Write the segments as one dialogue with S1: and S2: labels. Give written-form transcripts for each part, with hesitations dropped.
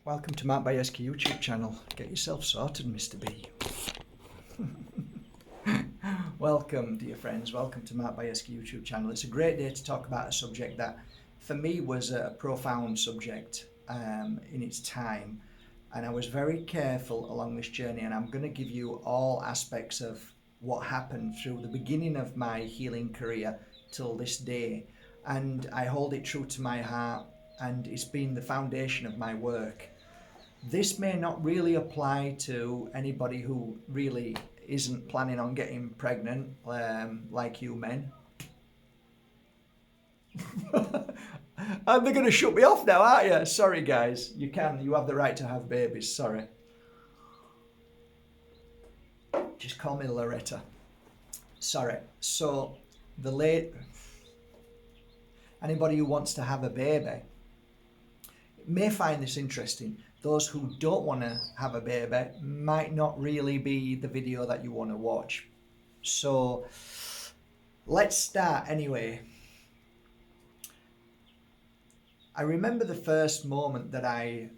S1: Welcome to Mark Bajerski YouTube channel. Get yourself sorted, Mr. B. Welcome, dear friends. Welcome to Mark Bajerski YouTube channel. It's a great day to talk about a subject that, for me, was a profound subject in its time. And I was very careful along this journey, and I'm going to give you all aspects of what happened through the beginning of my healing career till this day. And I hold it true to my heart, and it's been the foundation of my work. This may not really apply to anybody who really isn't planning on getting pregnant, like you men. And they're going to shut me off now, aren't you? Sorry, guys. You have the right to have babies. Sorry. Just call me Loretta. Sorry. So, anybody who wants to have a baby may find this interesting. Those who don't want to have a baby might not really be the video that you want to watch. So let's start anyway. I remember the first moment that I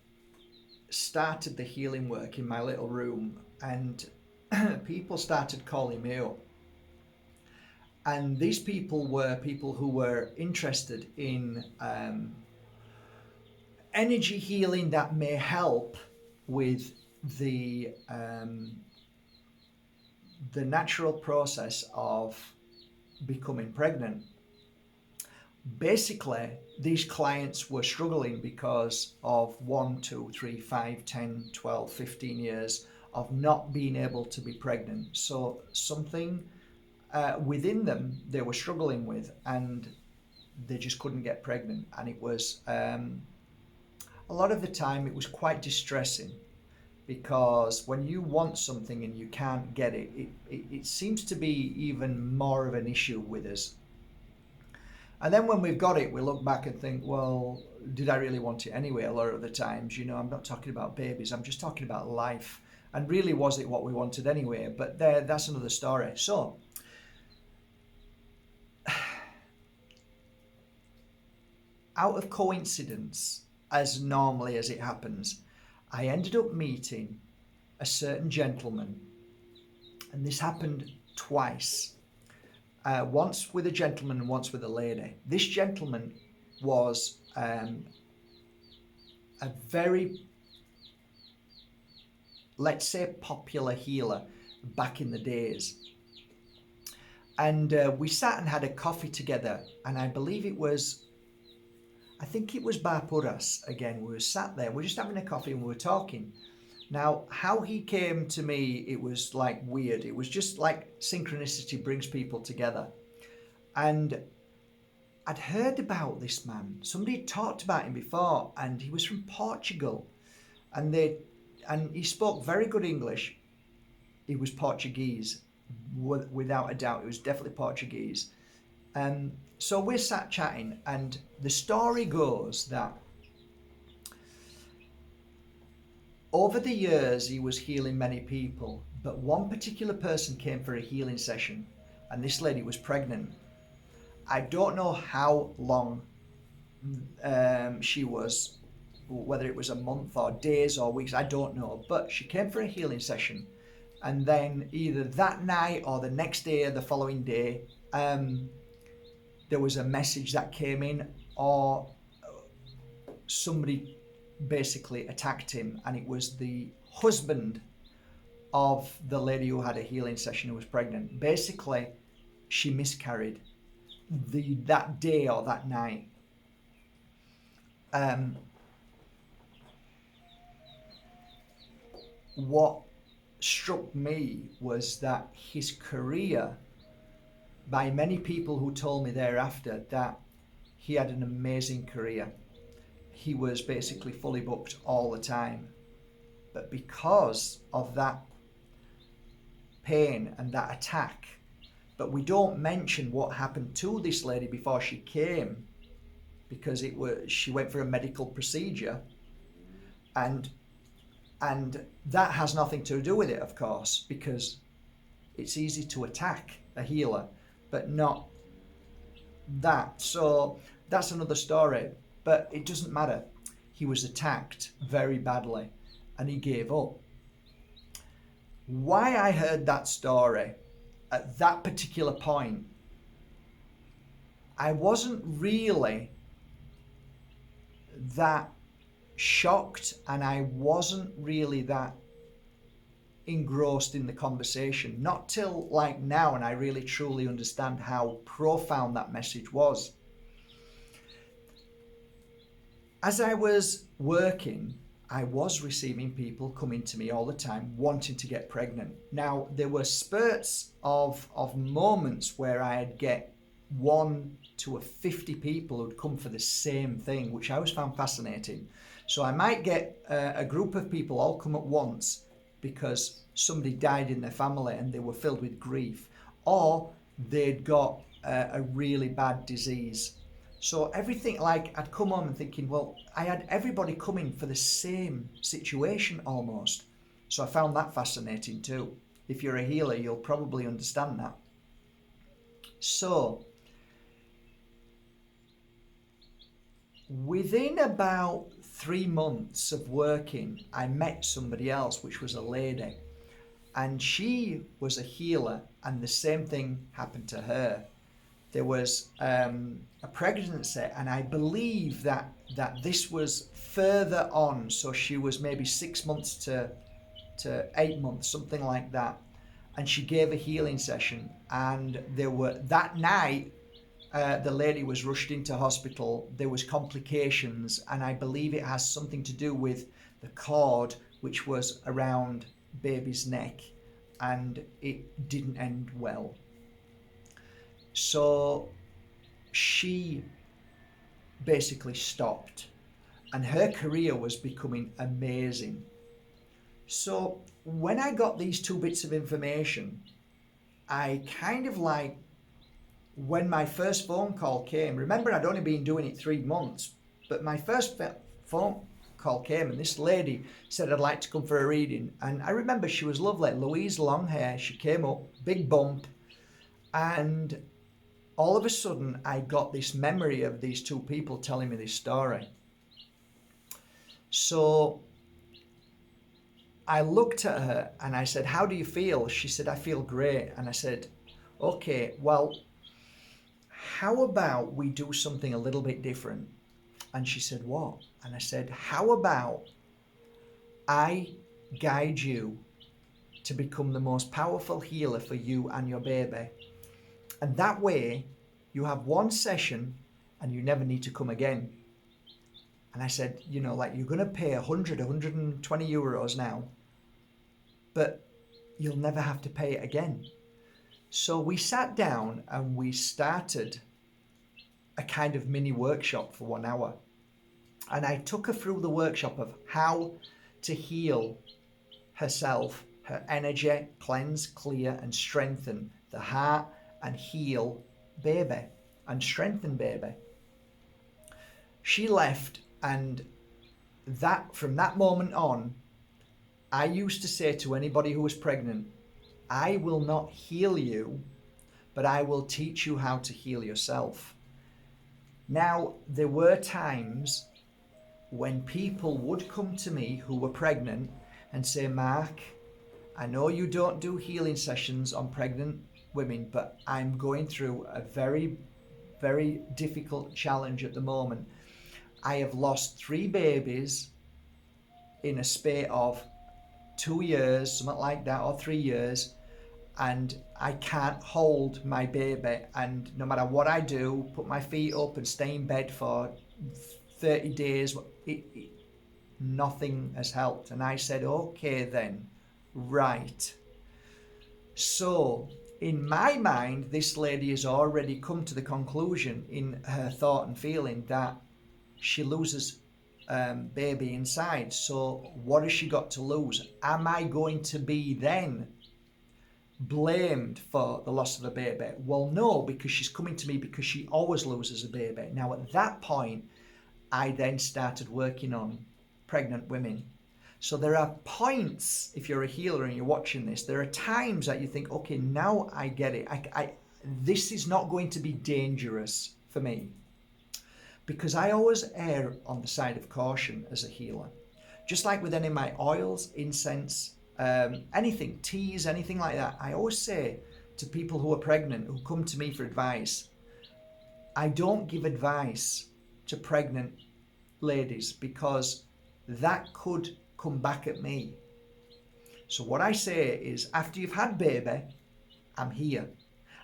S1: started the healing work in my little room, and people started calling me up. And these people were people who were interested in energy healing that may help with the natural process of becoming pregnant. Basically, these clients were struggling because of 1, 2, 3, 5, 10, 12, 15 years of not being able to be pregnant. So something within them they were struggling with, and they just couldn't get pregnant. And it was a lot of the time it was quite distressing, because when you want something and you can't get it, it seems to be even more of an issue with us. And then when we've got it, we look back and think, well, did I really want it anyway? A lot of the times, you know, I'm not talking about babies, I'm just talking about life. And really, was it what we wanted anyway? But that's another story. So, out of coincidence, as normally as it happens, I ended up meeting a certain gentleman, and this happened twice. Once with a gentleman and once with a lady. This gentleman was a very, let's say, popular healer back in the days. And we sat and had a coffee together, and I think it was Barpuras again. We were sat there, we were just having a coffee and we were talking. Now, how he came to me, it was like weird. It was just like synchronicity brings people together. And I'd heard about this man. Somebody had talked about him before, and he was from Portugal. And he spoke very good English. He was Portuguese, without a doubt. It was definitely Portuguese. So we sat chatting, and the story goes that over the years he was healing many people, but one particular person came for a healing session, and this lady was pregnant. I don't know how long she was, whether it was a month or days or weeks, I don't know, but she came for a healing session, and then either that night or the next day or the following day, there was a message that came in, or somebody basically attacked him, and it was the husband of the lady who had a healing session who was pregnant. Basically, she miscarried that day or that night. What struck me was that his career, by many people who told me thereafter that he had an amazing career. He was basically fully booked all the time. But because of that pain and that attack, but we don't mention what happened to this lady before she came, because she went for a medical procedure, and that has nothing to do with it, of course, because it's easy to attack a healer, but not that. So that's another story, but it doesn't matter. he was attacked very badly and he gave up. Why I heard that story at that particular point, I wasn't really that shocked, and I wasn't really that engrossed in the conversation. Not till like now, and I really truly understand how profound that message was. As I was working, I was receiving people coming to me all the time wanting to get pregnant. Now, there were spurts of moments where I'd get 1 to 50 people who'd come for the same thing, which I always found fascinating. So I might get a group of people all come at once because somebody died in their family and they were filled with grief, or they'd got a really bad disease. So everything, like, I'd come home and thinking, well, I had everybody coming for the same situation almost. So I found that fascinating too. If you're a healer, you'll probably understand that. So within about 3 months of working, I met somebody else, which was a lady, and she was a healer, and the same thing happened to her. There was a pregnancy, and I believe that this was further on, so she was maybe 6 months to 8 months, something like that, and she gave a healing session, and there were, that night, the lady was rushed into hospital. There was complications, and I believe it has something to do with the cord which was around baby's neck, and it didn't end well. So she basically stopped, and her career was becoming amazing. So when I got these 2 bits of information, I kind of like, when my first phone call came, remember I'd only been doing it 3 months, but my first phone call came and this lady said I'd like to come for a reading. And I remember she was lovely, Louise, long hair, she came up, big bump, and all of a sudden I got this memory of these 2 people telling me this story. So I looked at her and I said, how do you feel? She said, I feel great. And I said, okay, well, how about we do something a little bit different? And she said, what? And I said, how about I guide you to become the most powerful healer for you and your baby? And that way you have 1 session and you never need to come again. And I said, you know, like, you're going to pay 120 euros now, but you'll never have to pay it again. So we sat down and we started a kind of mini workshop for 1 hour. And I took her through the workshop of how to heal herself, her energy, cleanse, clear, and strengthen the heart, and heal baby, and strengthen baby. She left, and that, from that moment on, I used to say to anybody who was pregnant, I will not heal you, but I will teach you how to heal yourself. Now, there were times when people would come to me who were pregnant and say, Mark, I know you don't do healing sessions on pregnant women, but I'm going through a very, very difficult challenge at the moment. I have lost 3 babies in a space of 2 years, something like that, or 3 years, and I can't hold my baby, and no matter what I do, put my feet up and stay in bed for 30 days, nothing has helped. And I said, okay then, right. So in my mind, this lady has already come to the conclusion in her thought and feeling that she loses baby inside. So what has she got to lose? Am I going to be then blamed for the loss of a baby? Well, no, because she's coming to me because she always loses a baby. Now at that point, I then started working on pregnant women. So there are points, if you're a healer and you're watching this, there are times that you think, okay, now I get it. This is not going to be dangerous for me. because I always err on the side of caution as a healer. Just like with any of my oils, incense, anything, teas, anything like that, I always say to people who are pregnant, who come to me for advice, I don't give advice to pregnant ladies because that could come back at me. So what I say is, after you've had baby, I'm here.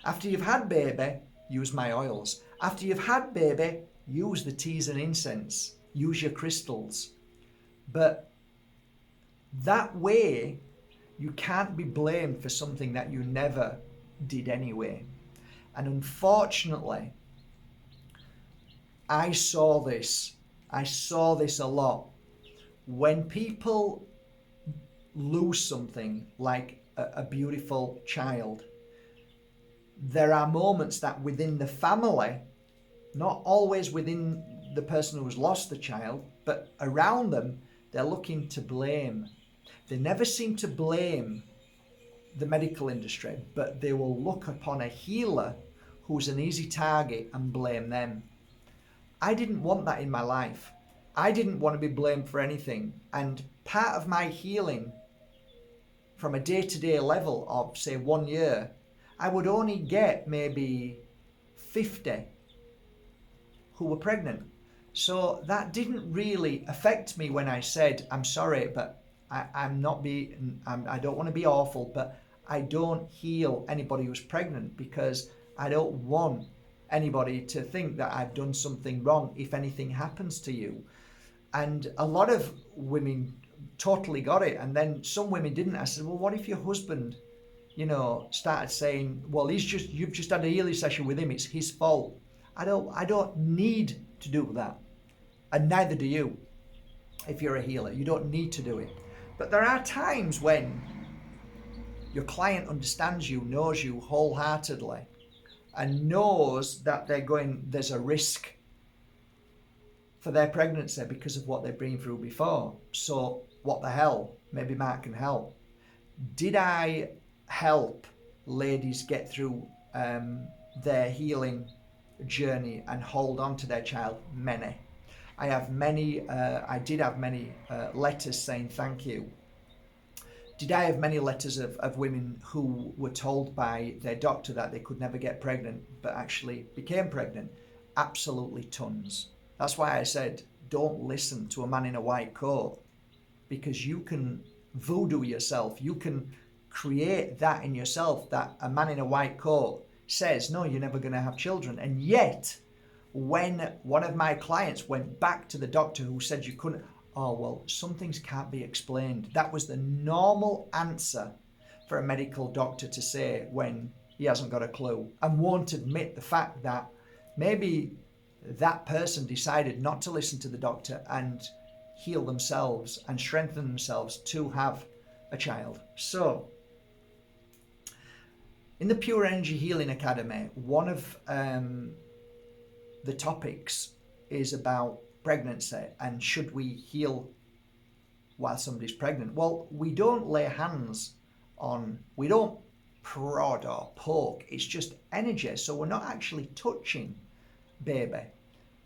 S1: After you've had baby, use my oils. After you've had baby, use the teas and incense. Use your crystals. But that way, you can't be blamed for something that you never did anyway. And unfortunately, I saw this a lot. When people lose something like a beautiful child, there are moments that within the family, not always within the person who's lost the child, but around them, they're looking to blame. They never seem to blame the medical industry, but they will look upon a healer who's an easy target and blame them. I didn't want that in my life. I didn't want to be blamed for anything. And part of my healing from a day-to-day level of, say, 1 year, I would only get maybe 50 who were pregnant. So that didn't really affect me when I said, I'm sorry, but I don't want to be awful, but I don't heal anybody who's pregnant because I don't want anybody to think that I've done something wrong if anything happens to you. And a lot of women totally got it, and then some women didn't. I said, well, what if your husband, started saying, well, you've just had a healing session with him, it's his fault. I don't need to do that, and neither do you. If you're a healer, you don't need to do it. But there are times when your client understands you, knows you wholeheartedly, and knows that there's a risk for their pregnancy because of what they've been through before. So what the hell? Maybe Mark can help. Did I help ladies get through their healing journey and hold on to their child? Many. I did have many letters saying thank you. Did I have many letters of women who were told by their doctor that they could never get pregnant but actually became pregnant? Absolutely tons. That's why I said, don't listen to a man in a white coat, because you can voodoo yourself. You can create that in yourself, that a man in a white coat says, no, you're never going to have children. And yet, when one of my clients went back to the doctor who said you couldn't, oh, well, some things can't be explained. That was the normal answer for a medical doctor to say when he hasn't got a clue and won't admit the fact that maybe that person decided not to listen to the doctor and heal themselves and strengthen themselves to have a child. So, in the Pure Energy Healing Academy, one of the topics is about pregnancy and should we heal while somebody's pregnant. Well, we don't lay hands on, we don't prod or poke, it's just energy, so we're not actually touching baby.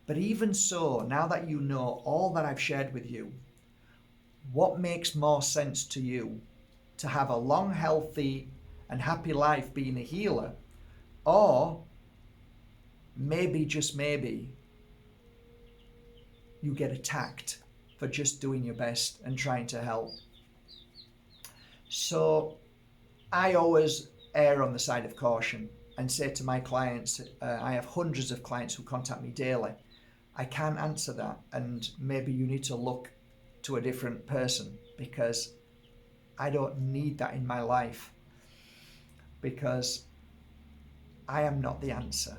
S1: But even so, now that you know all that I've shared with you, what makes more sense to you? To have a long, healthy and happy life being a healer, or maybe, just maybe, you get attacked for just doing your best and trying to help. So I always err on the side of caution and say to my clients, I have hundreds of clients who contact me daily, I can't answer that, and maybe you need to look to a different person because I don't need that in my life, because I am not the answer.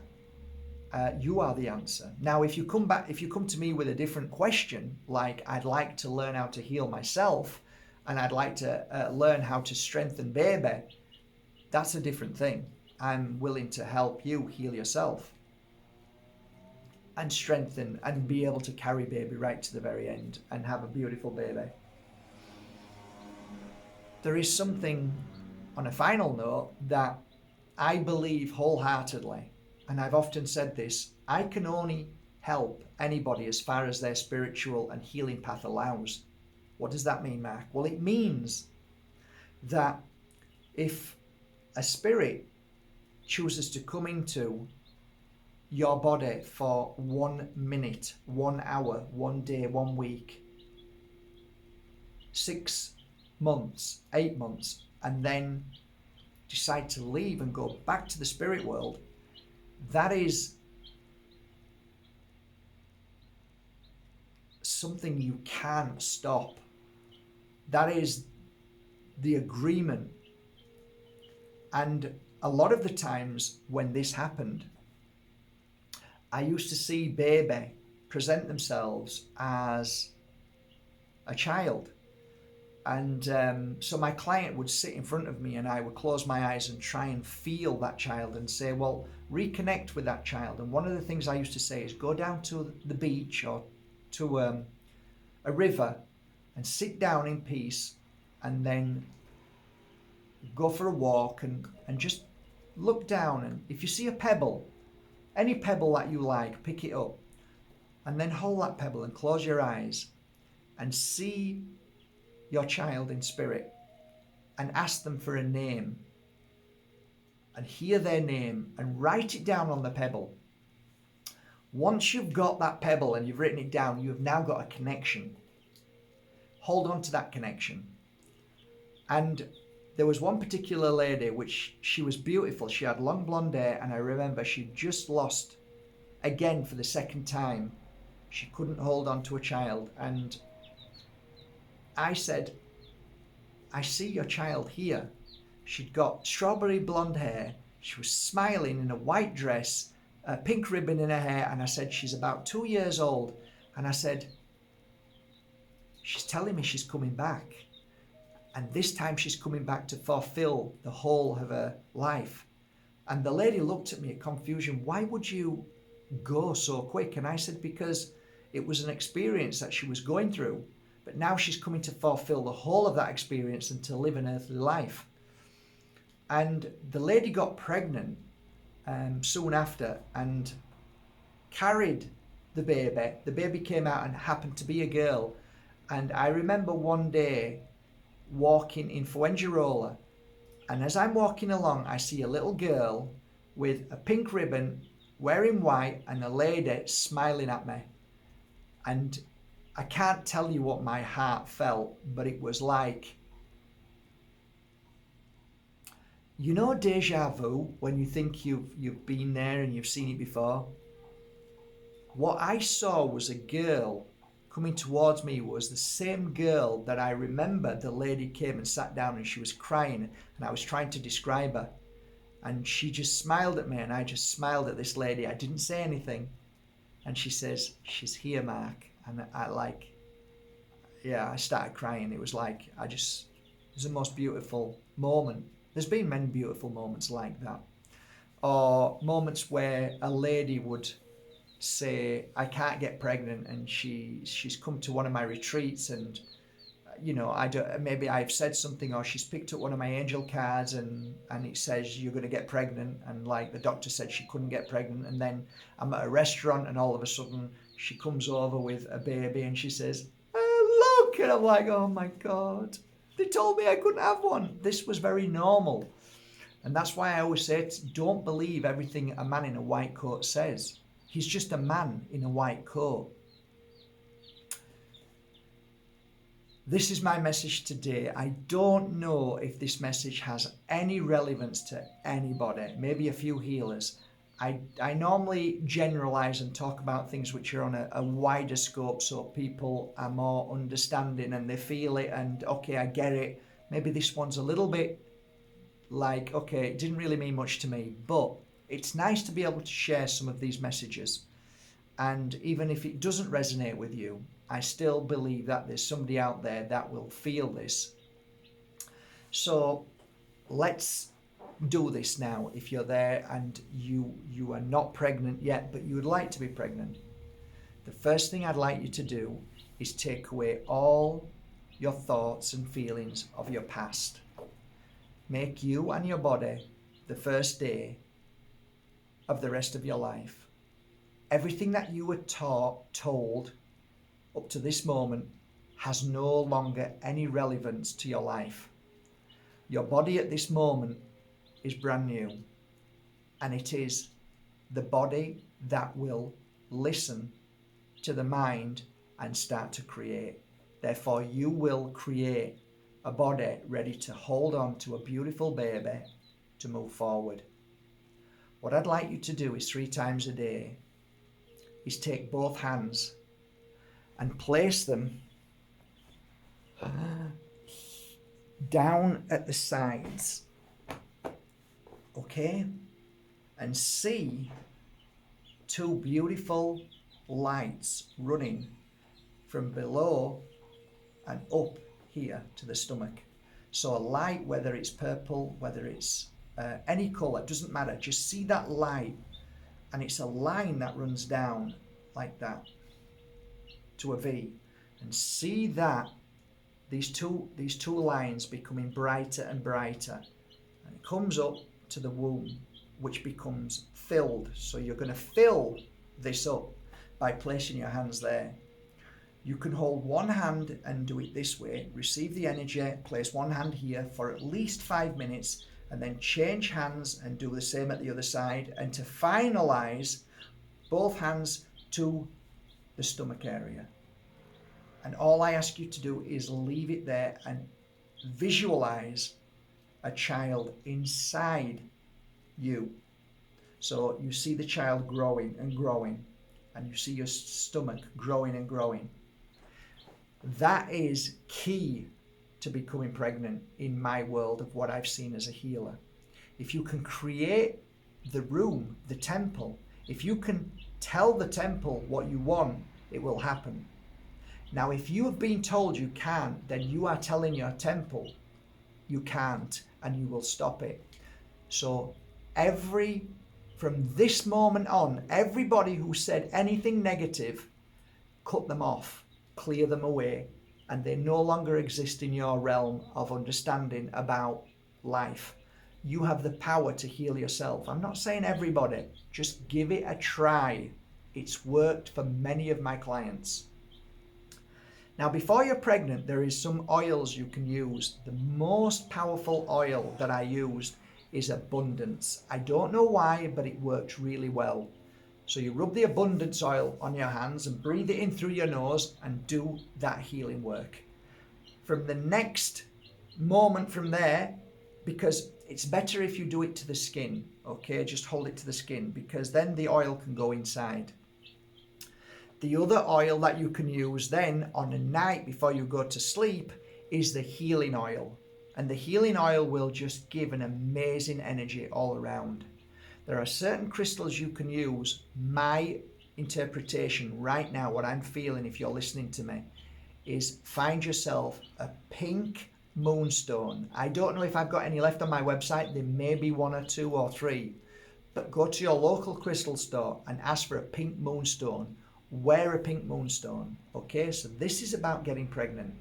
S1: You are the answer. Now, if you come to me with a different question, like I'd like to learn how to heal myself and I'd like to learn how to strengthen baby, that's a different thing. I'm willing to help you heal yourself and strengthen and be able to carry baby right to the very end and have a beautiful baby. There is something, on a final note, that I believe wholeheartedly, and I've often said this, I can only help anybody as far as their spiritual and healing path allows. What does that mean, Mark? Well, it means that if a spirit chooses to come into your body for 1 minute, 1 hour, 1 day, 1 week, 6 months, 8 months, and then decide to leave and go back to the spirit world, that is something you can't stop. That is the agreement. And a lot of the times when this happened, I used to see baby present themselves as a child. And so my client would sit in front of me and I would close my eyes and try and feel that child and say, well, reconnect with that child. And one of the things I used to say is go down to the beach or to a river and sit down in peace, and then go for a walk and just look down. And if you see a pebble, any pebble that you like, pick it up and then hold that pebble and close your eyes and see your child in spirit and ask them for a name and hear their name and write it down on the pebble. Once you've got that pebble and you've written it down, you have now got a connection. Hold on to that connection. And there was one particular lady, which she was beautiful. She had long blonde hair, and I remember she'd just lost, again for the second time, she couldn't hold on to a child. And I said, I see your child here. She'd got strawberry blonde hair. She was smiling in a white dress, a pink ribbon in her hair. And I said, she's about 2 years old. And I said, she's telling me she's coming back. And this time she's coming back to fulfill the whole of her life. And the lady looked at me in confusion. Why would you go so quick? And I said, because it was an experience that she was going through, but now she's coming to fulfill the whole of that experience and to live an earthly life. And the lady got pregnant soon after and carried the baby. The baby came out and happened to be a girl. And I remember one day walking in Fuengirola, and as I'm walking along, I see a little girl with a pink ribbon, wearing white, and a lady smiling at me. And I can't tell you what my heart felt, but it was like, you know, deja vu, when you think you've been there and you've seen it before. What I saw was a girl coming towards me, was the same girl that I remember the lady came and sat down and she was crying and I was trying to describe her. And she just smiled at me and I just smiled at this lady. I didn't say anything. And she says, she's here, Mark. And I started crying. It was like, it was the most beautiful moment. There's been many beautiful moments like that. Or moments where a lady would say, I can't get pregnant, and she's come to one of my retreats, and maybe I've said something, or she's picked up one of my angel cards and it says you're going to get pregnant, and like the doctor said she couldn't get pregnant, and then I'm at a restaurant and all of a sudden she comes over with a baby and she says, oh, look, and I'm like, oh my God, they told me I couldn't have one. This was very normal. And that's why I always say, don't believe everything a man in a white coat says. He's just a man in a white coat. This is my message today. I don't know if this message has any relevance to anybody, maybe a few healers. I normally generalize and talk about things which are on a wider scope so people are more understanding and they feel it and, okay, I get it. Maybe this one's a little bit like, okay, it didn't really mean much to me, but it's nice to be able to share some of these messages. And even if it doesn't resonate with you, I still believe that there's somebody out there that will feel this. So let's do this now. If you're there and you are not pregnant yet, but you would like to be pregnant, the first thing I'd like you to do is take away all your thoughts and feelings of your past. Make you and your body the first day of the rest of your life. Everything that you were told up to this moment has no longer any relevance to your life. Your body at this moment is brand new, and it is the body that will listen to the mind and start to create. Therefore, you will create a body ready to hold on to a beautiful baby to move forward. What I'd like you to do is 3 times a day is take both hands and place them down at the sides, okay? And see 2 beautiful lights running from below and up here to the stomach. So a light, whether it's purple, whether it's any colour, doesn't matter. Just see that light, and it's a line that runs down like that to a V, and see that these two lines becoming brighter and brighter, and it comes up to the womb, which becomes filled. So you're going to fill this up by placing your hands there. You can hold one hand and do it this way, receive the energy, place one hand here for at least 5 minutes, and then change hands and do the same at the other side, and to finalize, both hands to the stomach area. And all I ask you to do is leave it there and visualize a child inside you. So you see the child growing and growing, and you see your stomach growing and growing. That is key to becoming pregnant in my world of what I've seen as a healer. If you can create the room, the temple, if you can tell the temple what you want, it will happen. Now, if you have been told you can't, then you are telling your temple you can't, and you will stop it. So from this moment on, everybody who said anything negative, cut them off, clear them away, and they no longer exist in your realm of understanding about life. You have the power to heal yourself. I'm not saying everybody, just give it a try. It's worked for many of my clients. Now, before you're pregnant, there is some oils you can use. The most powerful oil that I used is abundance. I don't know why, but it works really well. So you rub the abundance oil on your hands and breathe it in through your nose and do that healing work. From the next moment from there, because it's better if you do it to the skin, okay? Just hold it to the skin, because then the oil can go inside. The other oil that you can use then on a night before you go to sleep is the healing oil. And the healing oil will just give an amazing energy all around. There are certain crystals you can use. My interpretation right now, what I'm feeling if you're listening to me, is find yourself a pink moonstone. I don't know if I've got any left on my website. There may be 1 or 2 or 3. But go to your local crystal store and ask for a pink moonstone. Wear a pink moonstone. Okay, so this is about getting pregnant.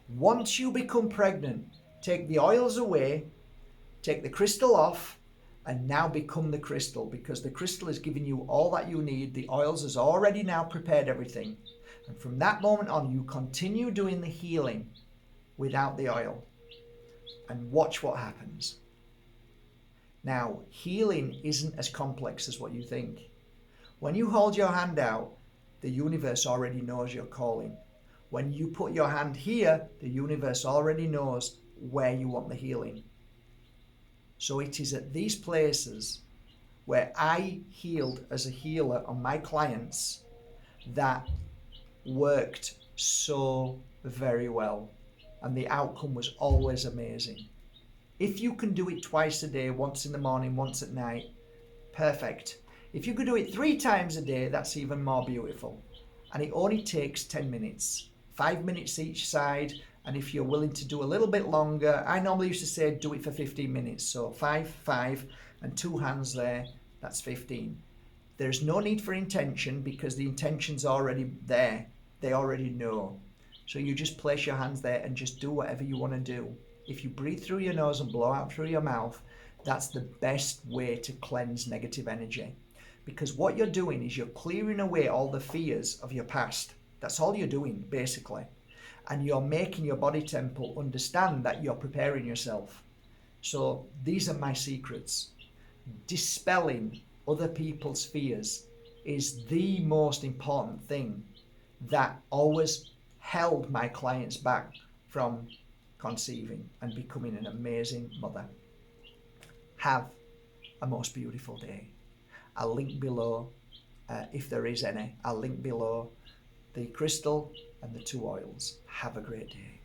S1: Once you become pregnant, take the oils away, take the crystal off, and now become the crystal, because the crystal is giving you all that you need. The oils has already now prepared everything. And from that moment on, you continue doing the healing without the oil, and watch what happens. Now, healing isn't as complex as what you think. When you hold your hand out, the universe already knows you're calling. When you put your hand here, the universe already knows where you want the healing. So it is at these places where I healed as a healer on my clients that worked so very well. And the outcome was always amazing. If you can do it twice a day, once in the morning, once at night, perfect. If you could do it 3 times a day, that's even more beautiful. And it only takes 10 minutes, 5 minutes each side. And if you're willing to do a little bit longer, I normally used to say do it for 15 minutes. So 5, and 2 hands there, that's 15. There's no need for intention, because the intention's already there. They already know. So you just place your hands there and just do whatever you want to do. If you breathe through your nose and blow out through your mouth, that's the best way to cleanse negative energy. because what you're doing is you're clearing away all the fears of your past. That's all you're doing, basically. And you're making your body temple understand that you're preparing yourself. So these are my secrets. Dispelling other people's fears is the most important thing that always held my clients back from conceiving and becoming an amazing mother. Have a most beautiful day. I'll link below, if there is any, I'll link below the crystal and the 2 oils. Have a great day.